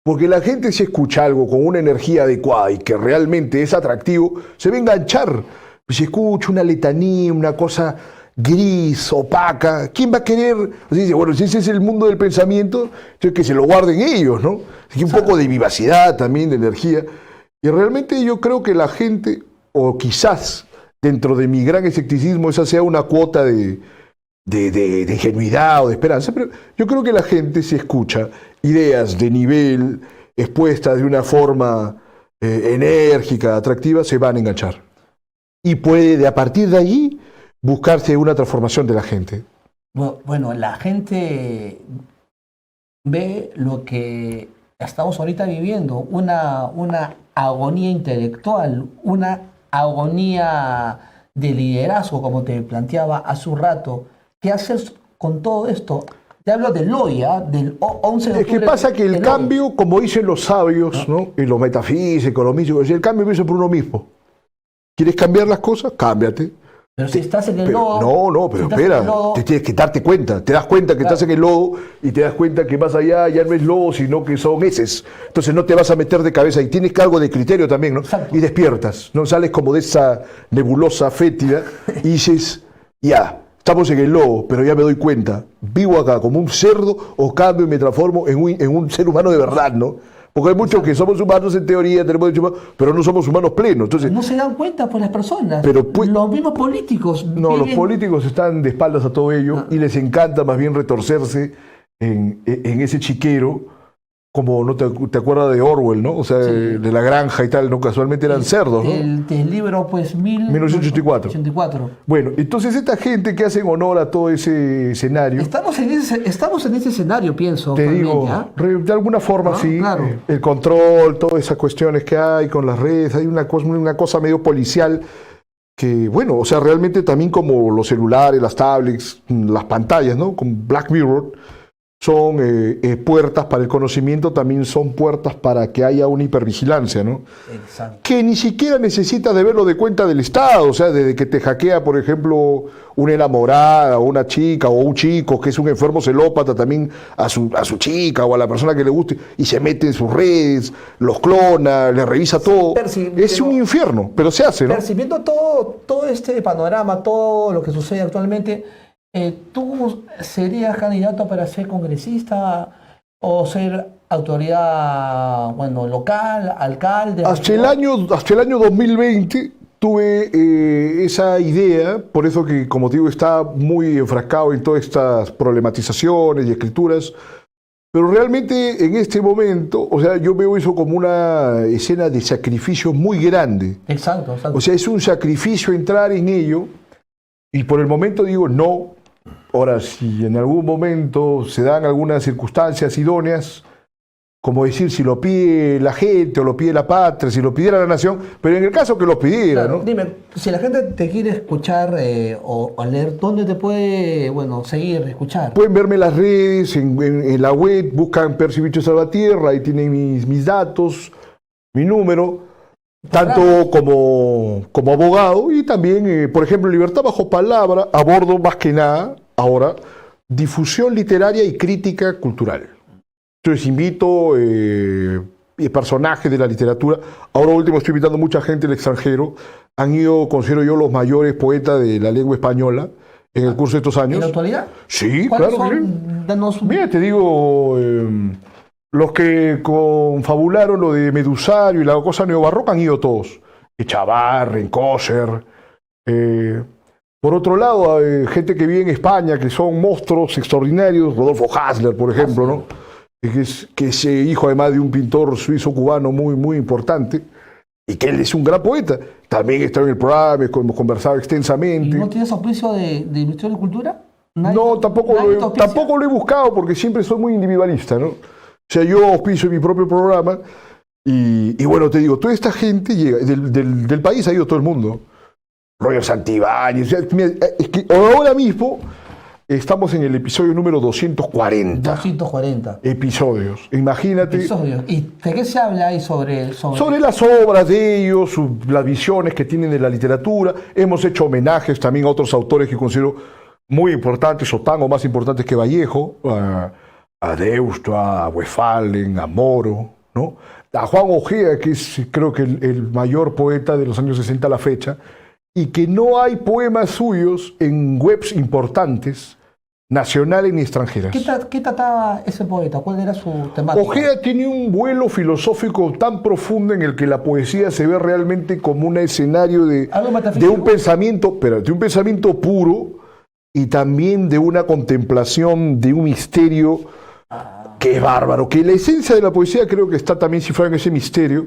Porque la gente, si escucha algo con una energía adecuada y que realmente es atractivo, se va a enganchar. Si escucha una letanía, una cosa gris, opaca, ¿quién va a querer? O sea, dice, bueno, si ese es el mundo del pensamiento, entonces que se lo guarden ellos, ¿no? Así que un poco de vivacidad también, de energía. Y realmente yo creo que la gente, o quizás dentro de mi gran escepticismo, esa sea una cuota de ingenuidad o de esperanza, pero yo creo que la gente, si escucha ideas de nivel expuestas de una forma enérgica, atractiva, se van a enganchar. Y puede, a partir de allí, buscarse una transformación de la gente. Bueno, la gente ve lo que estamos ahorita viviendo, una agonía intelectual, una agonía de liderazgo, como te planteaba hace un rato. ¿Qué haces con todo esto? Te hablo del hoy, del 11 de Es que octubre. pasa que el del cambio, como dicen los sabios, ¿no? Y los metafísicos, los místicos, el cambio empieza por uno mismo. ¿Quieres cambiar las cosas? Cámbiate. Pero si estás en el Pero, lodo... pero si estás en espera, el lodo, te tienes que darte cuenta. Te das cuenta que Claro. estás en el lodo y te das cuenta que más allá ya no es lodo, sino que son heces. Entonces no te vas a meter de cabeza y tienes algo de criterio también, ¿no? Exacto. Y despiertas, ¿no? Sales como de esa nebulosa fétida y dices, ya, estamos en el lodo, pero ya me doy cuenta, vivo acá como un cerdo o cambio y me transformo en un ser humano de verdad, ¿no? Porque hay muchos que somos humanos en teoría, tenemos derechos humanos, pero no somos humanos plenos. Entonces, no se dan cuenta pues las personas. Pero, pues, los mismos políticos. no, los viven- políticos están de espaldas a todo ello y les encanta más bien retorcerse en ese chiquero, como no te acuerdas de Orwell, ¿no? O sea, de la granja y tal, ¿no? Casualmente eran cerdos, ¿no? Del libro, pues, 1984. 1984. Bueno, entonces esta gente que hacen honor a todo ese escenario, Estamos en ese escenario, pienso. te digo, actualmente, de alguna forma Ah, sí, claro. el control, todas esas cuestiones que hay con las redes, hay una cosa medio policial que, bueno, o sea, realmente también como los celulares, las tablets, las pantallas, ¿no? Con Black Mirror, son puertas para el conocimiento, también son puertas para que haya una hipervigilancia, ¿no? Exacto. Que ni siquiera necesitas de verlo de cuenta del Estado, o sea, desde que te hackea, por ejemplo, una enamorada, o una chica, o un chico que es un enfermo celópata también a su chica o a la persona que le guste, y se mete en sus redes, los clona, le revisa todo. Es un infierno, pero se hace, ¿no? Percibiendo todo este panorama, todo lo que sucede actualmente, ¿tú serías candidato para ser congresista o ser autoridad, bueno, local, alcalde. Hasta el año 2020 tuve esa idea, por eso que, como te digo, está muy enfrascado en todas estas problematizaciones y escrituras, pero realmente en este momento, o sea, yo veo eso como una escena de sacrificio muy grande. Exacto, exacto. O sea, es un sacrificio entrar en ello, y por el momento digo no. Ahora, si en algún momento se dan algunas circunstancias idóneas, como decir, si lo pide la gente o lo pide la patria, si lo pidiera la nación, pero en el caso que lo pidiera, Claro, ¿no? dime, si la gente te quiere escuchar o leer, ¿dónde te puede, bueno, seguir, escuchar? Pueden verme en las redes, en la web, buscan Percibicho Salvatierra, ahí tienen mis datos, mi número, tanto como abogado y también, por ejemplo, Libertad Bajo Palabra, abordo más que nada, ahora, difusión literaria y crítica cultural. Entonces invito personajes de la literatura. Ahora último estoy invitando mucha gente del extranjero. Han ido, considero yo, los mayores poetas de la lengua española en el curso de estos años. ¿En la actualidad? Sí, ¿Cuáles claro. son? Danos un... Mira, te digo, los que confabularon lo de Medusario y la cosa neobarroca han ido todos. Echavarren, Coser. Por otro lado, gente que vive en España, que son monstruos extraordinarios, Rodolfo Hasler, por ejemplo, ¿no? Que es hijo además de un pintor suizo-cubano muy, muy importante, y que él es un gran poeta. También está en el programa, hemos conversado ¿Y extensamente. no tienes auspicio de Ministerio de Cultura? No, tampoco lo he buscado porque siempre soy muy individualista, ¿no? O sea, yo auspicio mi propio programa y bueno, te digo, toda esta gente llega, del país ha ido todo el mundo. Roger Santibáñez, o sea, mira, es que ahora mismo estamos en el episodio número 240. 240 Episodios, imagínate. episodios. ¿Y de qué se habla ahí sobre... Sobre las obras de ellos, las visiones que tienen de la literatura. Hemos hecho homenajes también a otros autores que considero muy importantes o tan o más importantes que Vallejo, a Deusto, a Westphalen, a Moro, ¿no? A Juan Ojeda, que es creo que el mayor poeta de los años 60 a la fecha, y que no hay poemas suyos en webs importantes, nacionales ni extranjeras. ¿Qué trataba ese poeta? ¿Cuál era su temática? Ojeda tiene un vuelo filosófico tan profundo en el que la poesía se ve realmente como un escenario de un pensamiento, pero de un pensamiento puro y también de una contemplación de un misterio que es bárbaro, que la esencia de la poesía creo que está también cifrada en ese misterio.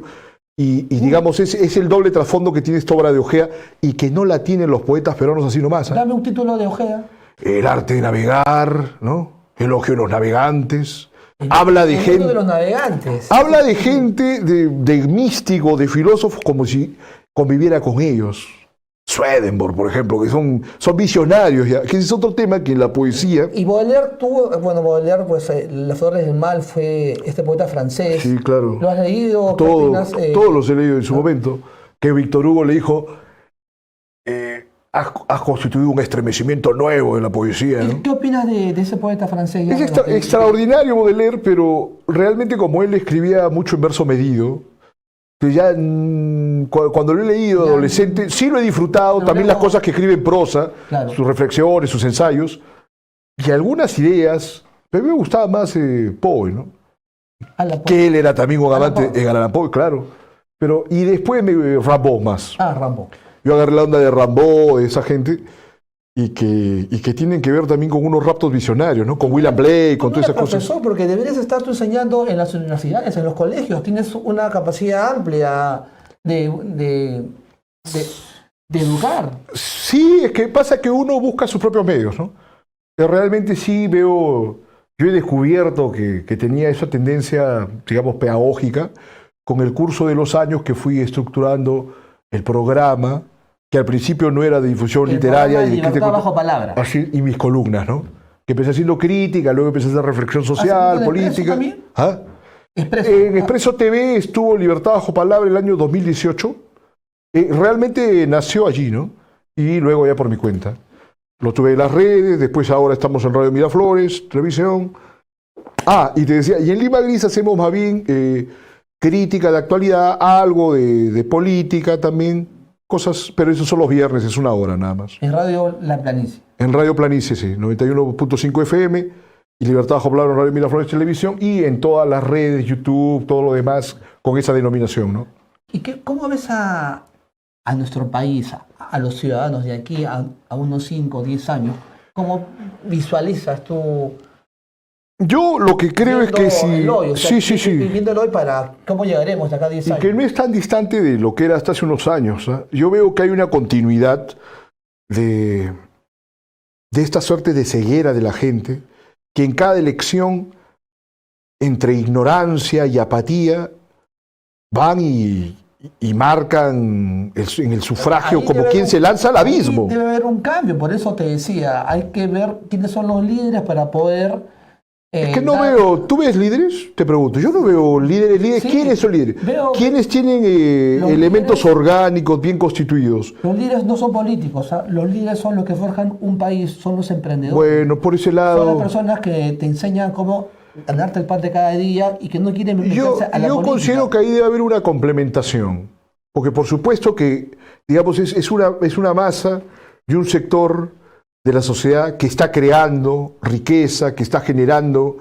Y digamos, es el doble trasfondo que tiene esta obra de Ojeda y que no la tienen los poetas peruanos así nomás. Dame un título de Ojeda. El arte de navegar, ¿no? Elogio de los navegantes. Habla de gente. De los navegantes. Habla de gente, de místicos, de filósofos, como si conviviera con ellos. Swedenborg, por ejemplo, que son visionarios, ya, que es otro tema que en la poesía. Y Baudelaire tuvo, bueno, Baudelaire, pues Las Flores del Mal fue este poeta francés. Sí, claro. ¿Lo has leído? Todos los he leído en su momento. Que Víctor Hugo le dijo, has constituido un estremecimiento nuevo en la poesía, ¿no? ¿Qué opinas de ese poeta francés? Es extraordinario Baudelaire, pero realmente como él escribía mucho en verso medido, que ya cuando lo he leído adolescente, sí lo he disfrutado, también las cosas que escribe en prosa, claro, sus reflexiones, sus ensayos, y algunas ideas, pero a mí me gustaba más Poe, ¿no? Que él era también un amante de Allan Poe, claro. Pero, y después Rimbaud más. Rimbaud. Yo agarré la onda de Rimbaud, de esa gente, y que tienen que ver también con unos raptos visionarios, ¿no? Con William Blake, con todas esas cosas. Profesor, porque deberías estar tú enseñando en las universidades, en los colegios. Tienes una capacidad amplia de educar. Sí, es que pasa que uno busca sus propios medios, ¿no? Pero realmente sí veo, yo he descubierto que tenía esa tendencia, digamos, pedagógica, con el curso de los años que fui estructurando el programa, que al principio no era de difusión literaria y de Libertad Bajo Palabra. Así, y mis columnas, ¿no? Que empecé haciendo crítica, luego empecé a hacer reflexión social, política. ¿También? ¿Ah? Expreso. En Expreso TV estuvo Libertad Bajo Palabra el año 2018. Realmente nació allí, ¿no? Y luego ya por mi cuenta. Lo tuve en las redes, después ahora estamos en Radio Miraflores, televisión. Y te decía, y en Lima Gris hacemos más bien crítica de actualidad, algo de política también, cosas, pero eso son los viernes, es una hora nada más. En Radio La Planicie. En Radio Planicie, sí, 91.5 FM. y Libertad Bajo Palabra Radio Miraflores Televisión, y en todas las redes, YouTube, todo lo demás, con esa denominación, ¿no? ¿Y cómo ves a nuestro país, a los ciudadanos de aquí a unos 5 o 10 años? ¿Cómo visualizas tú? Yo lo que creo es que si... Hoy, o sea, sí. Viéndolo hoy para cómo llegaremos de acá a 10 años. Y que no es tan distante de lo que era hasta hace unos años, ¿eh? Yo veo que hay una continuidad de esta suerte de ceguera de la gente, que en cada elección, entre ignorancia y apatía, van y marcan en el sufragio como quien se lanza al abismo. Debe haber un cambio, por eso te decía, hay que ver quiénes son los líderes para poder... Es que no veo, ¿tú ves líderes? Te pregunto, yo no veo líderes. Sí, ¿Quiénes son líderes? ¿Quiénes tienen elementos orgánicos bien constituidos? Los líderes no son políticos, ¿ah? Los líderes son los que forjan un país, son los emprendedores. Bueno, por ese lado... Son las personas que te enseñan cómo ganarte el pan de cada día y que no quieren meterse a la política. Yo considero que ahí debe haber una complementación, porque por supuesto que, digamos, es una masa y un sector de la sociedad que está creando riqueza, que está generando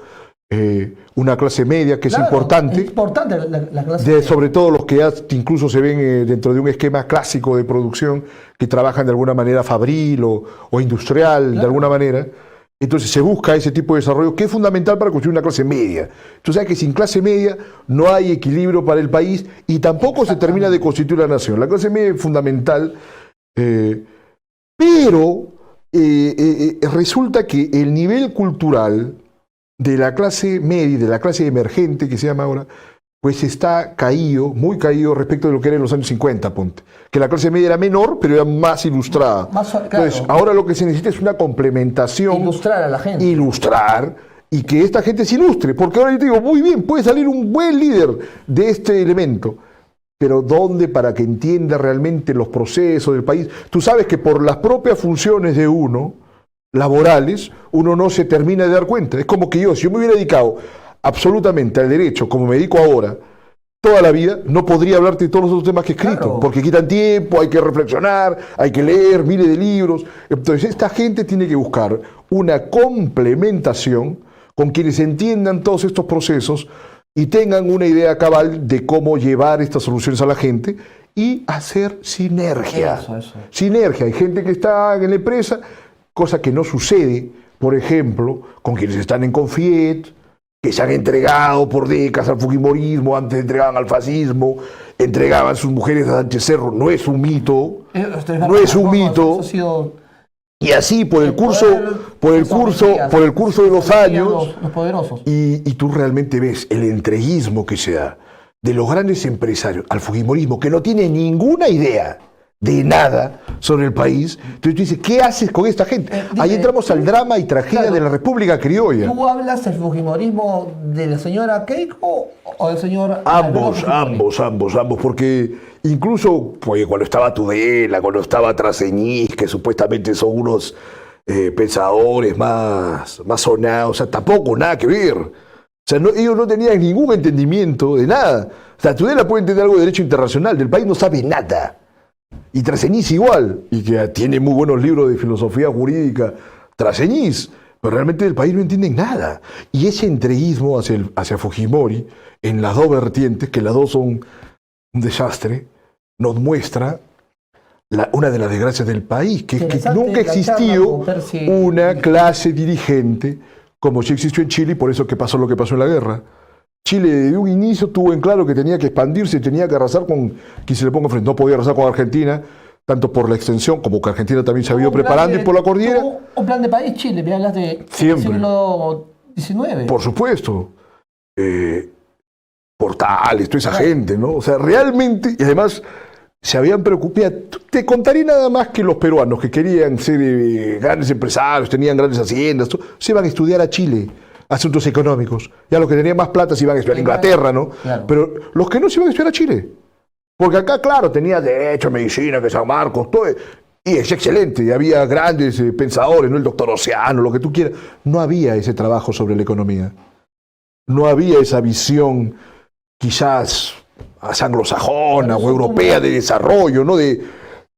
una clase media que claro, es importante. Es importante la clase media. Sobre todo los que ya incluso se ven dentro de un esquema clásico de producción, que trabajan de alguna manera fabril o industrial, claro, de alguna manera. Entonces se busca ese tipo de desarrollo que es fundamental para construir una clase media. Entonces sabes que sin clase media no hay equilibrio para el país y tampoco se termina de constituir la nación. La clase media es fundamental, pero resulta que el nivel cultural de la clase media, de la clase emergente que se llama ahora, pues está caído, muy caído respecto de lo que era en los años 50, ponte. Que la clase media era menor, pero era más ilustrada. Claro. Entonces, ahora lo que se necesita es una complementación. Ilustrar a la gente. Ilustrar, y que esta gente se ilustre. Porque ahora yo te digo, muy bien, puede salir un buen líder de este elemento. Pero ¿dónde para que entienda realmente los procesos del país? Tú sabes que por las propias funciones de uno, laborales, uno no se termina de dar cuenta. Es como que si yo me hubiera dedicado absolutamente al derecho, como me dedico ahora, toda la vida, no podría hablarte de todos los otros temas que he escrito, claro, porque quitan tiempo, hay que reflexionar, hay que leer miles de libros. Entonces esta gente tiene que buscar una complementación con quienes entiendan todos estos procesos y tengan una idea cabal de cómo llevar estas soluciones a la gente y hacer sinergia. Eso. Sinergia. Hay gente que está en la empresa, cosa que no sucede, por ejemplo, con quienes están en Confiet, que se han entregado por décadas al fujimorismo, antes entregaban al fascismo, entregaban sus mujeres a Sánchez Cerro. No es un mito, no es un mito. Y así por el curso de los años, los poderosos. Y tú realmente ves el entreguismo que se da de los grandes empresarios al fujimorismo, que no tiene ninguna idea de nada sobre el país. Entonces tú dices, ¿qué haces con esta gente? Ahí entramos al drama y tragedia, claro, de la República Criolla. ¿Tú hablas del fujimorismo de la señora Keiko o del señor... Ambos, porque incluso pues, cuando estaba Tudela, cuando estaba Traseñís, que supuestamente son unos pensadores más sonados, o sea, tampoco nada que ver. O sea, ellos no tenían ningún entendimiento de nada. O sea, Tudela puede entender algo de derecho internacional, del país no sabe nada. Y Traseñís igual, y que tiene muy buenos libros de filosofía jurídica, Traseñís, pero realmente del país no entienden nada. Y ese entreguismo hacia Fujimori, en las dos vertientes, que las dos son un desastre, nos muestra una de las desgracias del país, que es que nunca existió una clase dirigente como sí existió en Chile, y por eso que pasó lo que pasó en la guerra. Chile de un inicio tuvo en claro que tenía que expandirse, tenía que arrasar con quien se le ponga frente. No podía arrasar con Argentina, tanto por la extensión como que Argentina también se había preparando y por la cordillera. Un plan de país Chile, me hablas de siglo XIX. Por supuesto. Portales, toda esa gente, ¿no? O sea, realmente, y además se habían preocupado. Te contaré nada más que los peruanos que querían ser grandes empresarios, tenían grandes haciendas, se iban a estudiar a Chile. Asuntos económicos. Ya los que tenían más plata se iban a estudiar a Inglaterra, ¿no? Claro. Pero los que no se iban a estudiar a Chile. Porque acá, claro, tenía derecho, medicina, que San Marcos, todo. Y es excelente. Y había grandes pensadores, ¿no? El doctor Oceano, lo que tú quieras. No había ese trabajo sobre la economía. No había esa visión, quizás anglosajona o europea de desarrollo, ¿no? De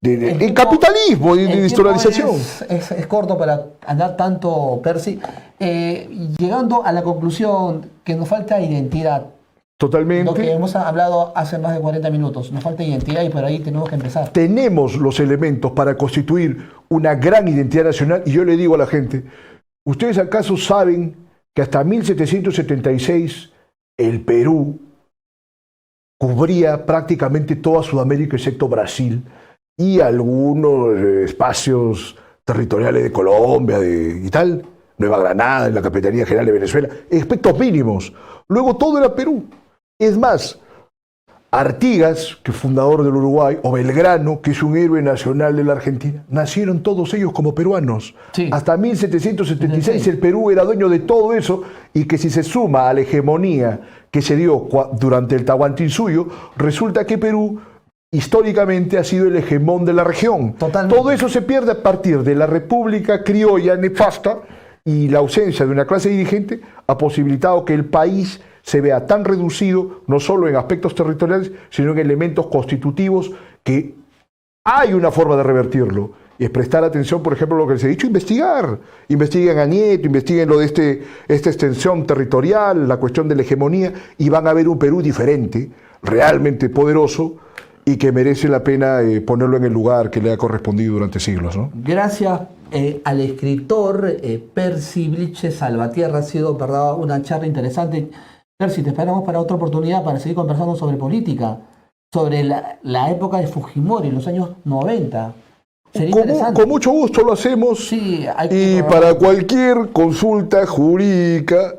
El en tiempo- capitalismo y de el tiempo industrialización. es corto para andar tanto, Percy. Llegando a la conclusión que nos falta identidad. Lo que Totalmente. hemos hablado hace más de 40 minutos. Nos falta identidad y por ahí tenemos que empezar. Tenemos los elementos para constituir una gran identidad nacional y yo le digo a la gente, ¿ustedes acaso saben que hasta 1776 el Perú cubría prácticamente toda Sudamérica excepto Brasil y algunos espacios territoriales de Colombia y tal, Nueva Granada, en la Capitanía General de Venezuela, aspectos mínimos? Luego todo era Perú. Es más, Artigas, que es fundador del Uruguay, o Belgrano, que es un héroe nacional de la Argentina, nacieron todos ellos como peruanos. Sí. Hasta 1776 Sí. el Perú era dueño de todo eso y que si se suma a la hegemonía que se dio durante el Tahuantinsuyo, resulta que Perú históricamente ha sido el hegemón de la región. Totalmente. Todo eso se pierde a partir de la República Criolla nefasta y la ausencia de una clase dirigente ha posibilitado que el país se vea tan reducido, no solo en aspectos territoriales, sino en elementos constitutivos, que hay una forma de revertirlo. Y es prestar atención, por ejemplo, a lo que les he dicho, investigar. Investiguen a Nieto, investiguen lo de esta extensión territorial, la cuestión de la hegemonía, y van a ver un Perú diferente, realmente poderoso, y que merece la pena ponerlo en el lugar que le ha correspondido durante siglos, ¿no? Gracias al escritor Percy Bliches Salvatierra. Ha sido, verdad, una charla interesante. Percy, te esperamos para otra oportunidad para seguir conversando sobre política, sobre la época de Fujimori, los años 90. Sería interesante. Con mucho gusto lo hacemos. Sí, hay Y que para cualquier consulta jurídica,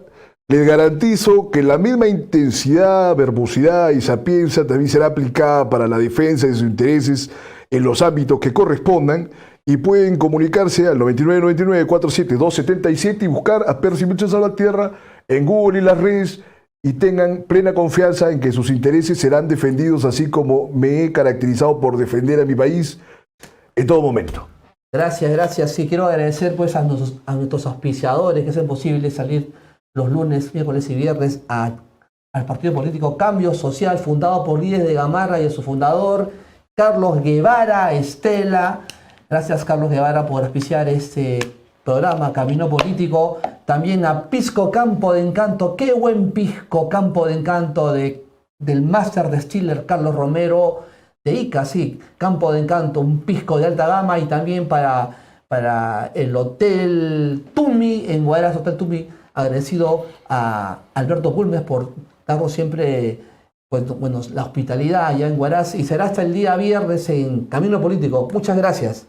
les garantizo que la misma intensidad, verbosidad y sapiencia también será aplicada para la defensa de sus intereses en los ámbitos que correspondan, y pueden comunicarse al 9999-47-277 y buscar a Percy Bliches Salvatierra en Google y las redes, y tengan plena confianza en que sus intereses serán defendidos así como me he caracterizado por defender a mi país en todo momento. Gracias, gracias. Sí, quiero agradecer pues a nuestros auspiciadores que hacen posible salir los lunes, miércoles y viernes al partido político Cambio Social, fundado por líderes de Gamarra y a su fundador, Carlos Guevara Estela. Gracias, Carlos Guevara, por auspiciar este programa Camino Político. También a Pisco Campo de Encanto. Qué buen Pisco Campo de Encanto del Master Distiller Carlos Romero de Ica, sí, Campo de Encanto, un pisco de alta gama. Y también para el Hotel Tumi en Huaraz, Hotel Tumi, agradecido a Alberto Culmes por darnos siempre bueno, la hospitalidad allá en Huaraz. Y será hasta el día viernes en Camino Político. Muchas gracias.